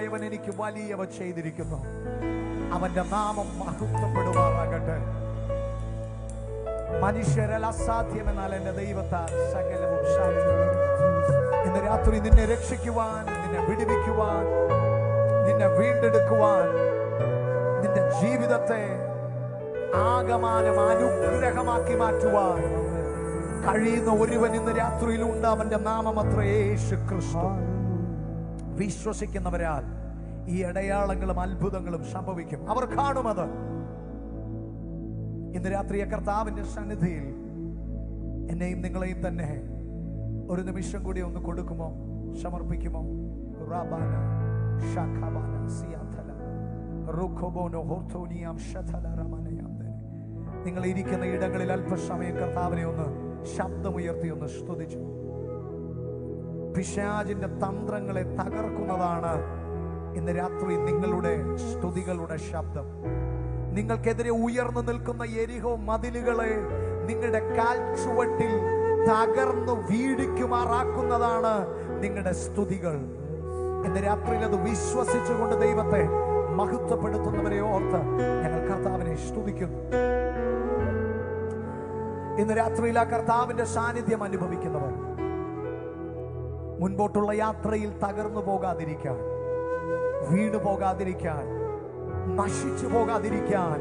യേശുവായവൻ എനിക്ക് വലിയവ ചെയ്തിരിക്കുന്നു. അവന്റെ നാമം മഹത്വപ്പെടുമാറാകട്ടെ. മനുഷ്യരാൽ അസാധ്യമെന്നാൽ എന്റെ ദൈവത്താൽ സകലവും സാധ്യം. ഇന്ന് രാത്രി നിന്നെ രക്ഷിക്കുവാൻ, നിന്നെ വിടുവിക്കുവാൻ, നിന്നെ വീണ്ടെടുക്കുവാൻ, നിന്റെ ജീവിതത്തെ ആകമാനം അനുഗ്രഹമാക്കി മാറ്റുവാൻ കഴിയുന്ന ഒരുവൻ ഇന്ന് രാത്രിയിലുണ്ട്. അവന്റെ നാമം അത്ര യേശു ക്രിസ്തു. വിശ്വസിക്കുന്നവരാൽ ഈ അടയാളങ്ങളും അത്ഭുതങ്ങളും സംഭവിക്കും. അവർ കാണുമത്. ഇന്ന് രാത്രി കർത്താവിന്റെ സന്നിധിയിൽ എന്നെയും നിങ്ങളെയും തന്നെ ഒരു നിമിഷം കൂടി ഒന്ന് കൊടുക്കുമോ, സമർപ്പിക്കുമോ? നിങ്ങൾ ഇരിക്കുന്ന ഇടങ്ങളിൽ അല്പസമയം കർത്താവിനെ ഒന്ന് ശബ്ദമുയർത്തി ഒന്ന് സ്തുതിച്ചു. പിശാചിന്റെ തന്ത്രങ്ങളെ തകർക്കുന്നതാണ് ഇന്ന് രാത്രി നിങ്ങളുടെ സ്തുതികളുടെ ശബ്ദം. നിങ്ങൾക്കെതിരെ ഉയർന്നു നിൽക്കുന്ന യെരിഹോ മതിലുകളെ നിങ്ങളുടെ കാൽ ചുവട്ടിൽ തകർന്നു വീഴിക്കുമാറാക്കുന്നതാണ് നിങ്ങളുടെ സ്തുതികൾ. ഇന്ന് രാത്രിയിൽ അത് വിശ്വസിച്ചുകൊണ്ട് ദൈവത്തെ മഹത്വപ്പെടുത്തുന്നവരെ ഓർത്ത് ഞങ്ങൾ കർത്താവിനെ സ്തുതിക്കുന്നു. ഇന്ന് രാത്രിയിൽ ആ കർത്താവിന്റെ സാന്നിധ്യം അനുഭവിക്കുന്നവർ മുൻപോട്ടുള്ള യാത്രയിൽ തകർന്നു പോകാതിരിക്കാൻ, വീണു പോകാതിരിക്കാൻ, നശിച്ചു പോകാതിരിക്കാൻ,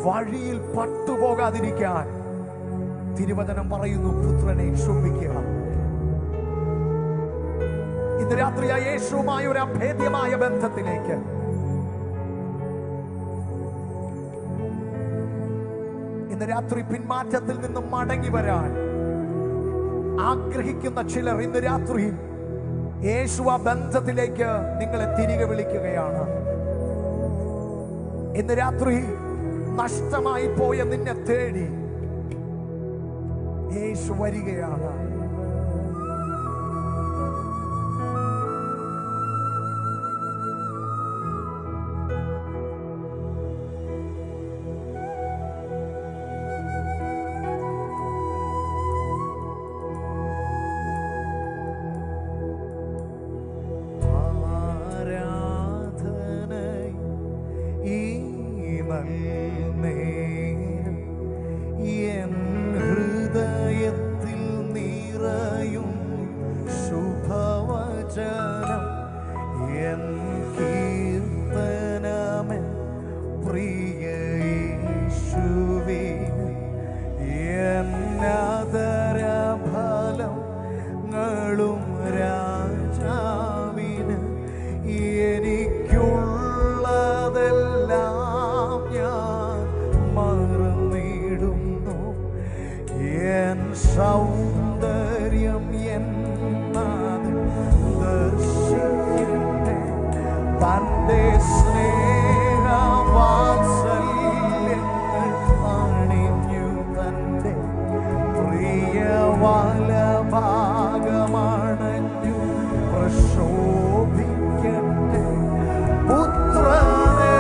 വഴിയിൽ പട്ടുപോകാതിരിക്കാൻ തിരുവചനം പറയുന്നു, പുത്രനെ ചുംബിക്കുക. ഇന്ന് രാത്രി ആ യേശുവുമായ ഒരു അഭേദ്യമായ ബന്ധത്തിലേക്ക് ഇന്ന് രാത്രി പിന്മാറ്റത്തിൽ നിന്നും മടങ്ങി വരാൻ ആഗ്രഹിക്കുന്ന ചിലർ ഇന്ന് രാത്രി യേശു ആ ബന്ധത്തിലേക്ക് നിങ്ങളെ തിരികെ വിളിക്കുകയാണ്. ഇന്ന് രാത്രി നഷ്ടമായി പോയ നിന്നെ തേടി യേശു വരികയാണ്. ഹൃദയത്തിൽ നിറയും ശുഭവചനം എൻ കീർത്തനമേ പ്രിയ യേശുവിന് എന്നദര ഫലങ്ങളും രാജാവിന് എനിക്കുള്ളതെല്ലാം ഞാൻ മറന്നിടുന്നു. എൻ സൗന്ദര്യം എന്നാത് ദർശിക്കട്ടെ തന്റെ സ്നേഹവാത്സല്യങ്ങൾ അണിഞ്ഞു തന്റെ പ്രിയ വലഭാഗമണഞ്ഞു പ്രശോഭിക്കട്ടെ. പുത്രനെ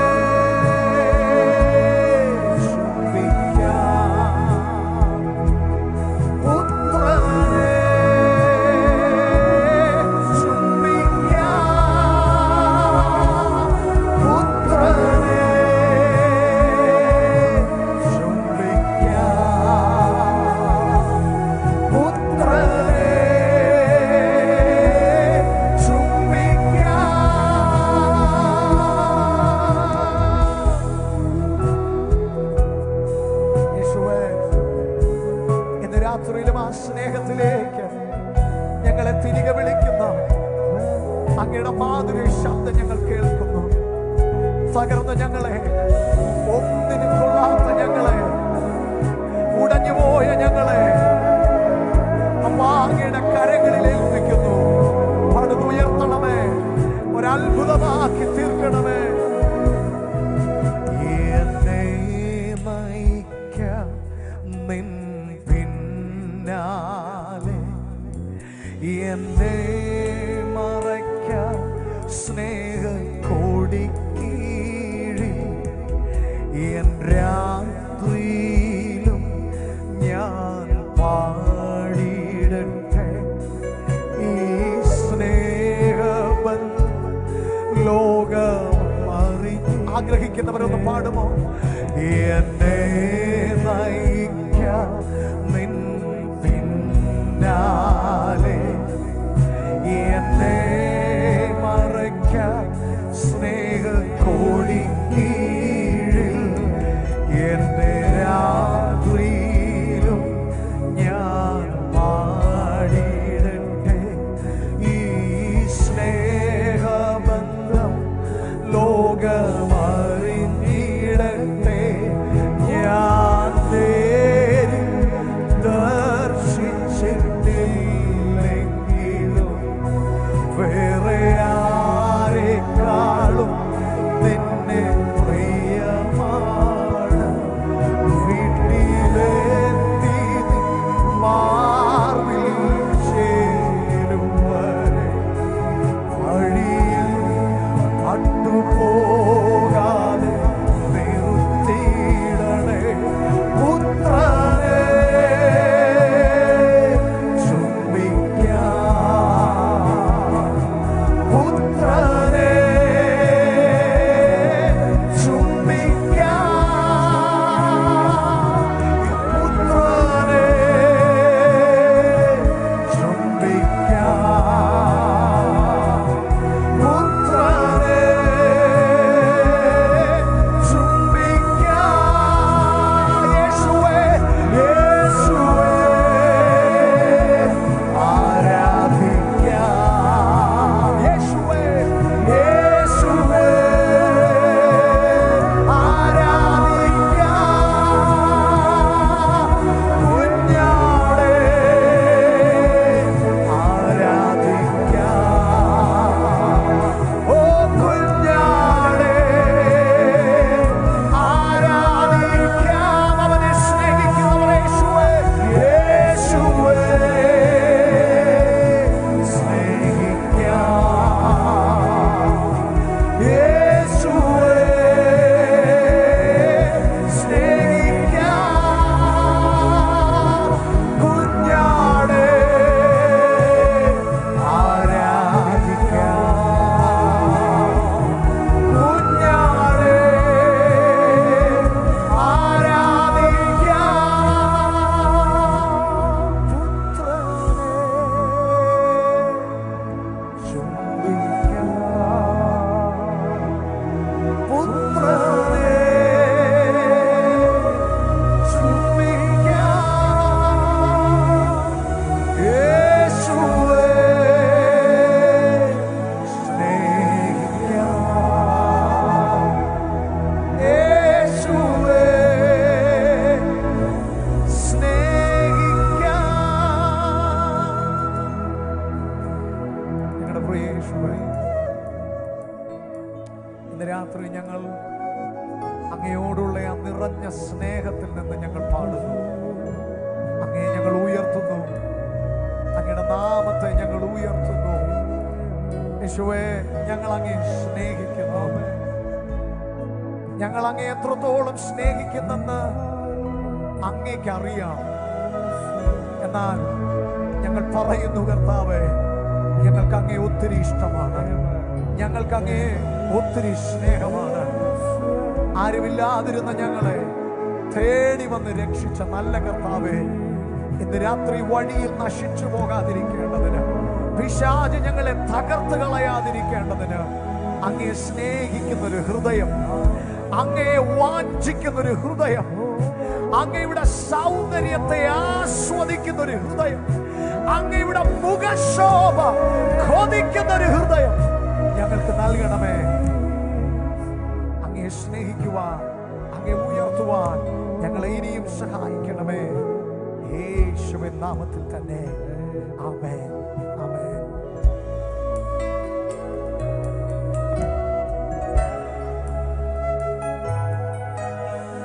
സ്നേഹത്തിലേക്ക് ഞങ്ങളെ തിരികെ വിളിക്കുന്ന അങ്ങയുടെ മാധുര്യ ശബ്ദം ഞങ്ങൾ കേൾക്കുന്നു. തകർന്ന ഞങ്ങളെ, ഒന്നിനും കൊള്ളാത്ത ഞങ്ങളെ, ഉടഞ്ഞുപോയ ഞങ്ങളെ അങ്ങയുടെ കരങ്ങളിൽ ഏൽപ്പിക്കുന്നു. പടുതുയർത്തണമേ, ഒരത്ഭുതമാക്കി തീർക്കണമേ. എന്നെ നയിക്കാം നിൻ പിന്നാലെ, എന്നെ മറയ്ക്കാം സ്നേഹക്കൊടിക്കീഴിൽ, എൻ രാത്രിയിലും ഞാൻ പാടിയിടട്ടെ ഈ സ്നേഹബന്ധം ലോകം ആഗ്രഹിക്കുന്നവരൊന്ന് പാടുമോ? എന്നെ നയിക്കാം നിൻ പിന്നാലെ, എന്നെ മറയ്ക്കാം സ്നേഹക്കോടി കീഴിൽ, എന്റെ രാത്രിയിലും ഞാൻ പാടിയിടട്ടെ ഈ സ്നേഹബന്ധം ലോകമറിഞ്ഞിടട്ടെ. ഞാൻ നേരിൽ ദർശിച്ചിട്ടില്ലെങ്കിലും വേറെ ആരെക്കാളും നിന്നെ പ്രിയമാണ്. വീട്ടിലെത്തി മാർവിൽ ചേരും വരെ വഴിയിൽ പട്ടുപോകാതെ നിർത്തിയിടണേ. പുത്രനെ ചുംബിക്കാം, പുത്രനെ ഇന്ന് രാത്രി ഞങ്ങൾ അങ്ങയോടുള്ള ആ നിറഞ്ഞ സ്നേഹത്തിൽ നിന്ന് ഞങ്ങൾ പാടുന്നു. അങ്ങയെ ഞങ്ങൾ ഉയർത്തുന്നു, അങ്ങയുടെ നാമത്തെ ഞങ്ങൾ ഉയർത്തുന്നു. യേശുവേ, ഞങ്ങൾ അങ്ങയെ സ്നേഹിക്കുന്നു. ഞങ്ങൾ അങ്ങയെ എത്രത്തോളം സ്നേഹിക്കുന്നെന്ന് അങ്ങേക്ക് അറിയാം. എന്നാൽ ഞങ്ങൾ പറയുന്നു, കർത്താവേ, ഞങ്ങൾക്ക് അങ്ങയെ ഒത്തിരി ഇഷ്ടമാണ്, ഞങ്ങൾക്ക് അങ്ങയെ ഒത്തിരി സ്നേഹമാണ്. ആരുമില്ലാതിരുന്ന ഞങ്ങളെ തേടി വന്ന് രക്ഷിച്ച നല്ല കർത്താവേ, ഇന്ന് രാത്രി വഴിയിൽ നശിച്ചു പോകാതിരിക്കേണ്ടതിന്, പിശാച് ഞങ്ങളെ തകർത്ത് കളയാതിരിക്കേണ്ടതിന് അങ്ങയെ സ്നേഹിക്കുന്നൊരു ഹൃദയം, അങ്ങയെ വാഞ്ചിക്കുന്നൊരു ഹൃദയം, അങ്ങയുടെ സൗന്ദര്യത്തെ ആസ്വദിക്കുന്നൊരു ഹൃദയം, അങ്ങയുടെ മുഖശോഭ കൊതിക്കുന്നൊരു ഹൃദയം ഞങ്ങൾക്ക് നൽകണമേ. അങ്ങയെ സ്നേഹിക്കുവാൻ, അങ്ങയെ ഉയർത്തുവാൻ ഞങ്ങളെ ഇനിയും സഹായിക്കണമേ. യേശുവിൻ നാമത്തിൽ തന്നെ ആമേൻ.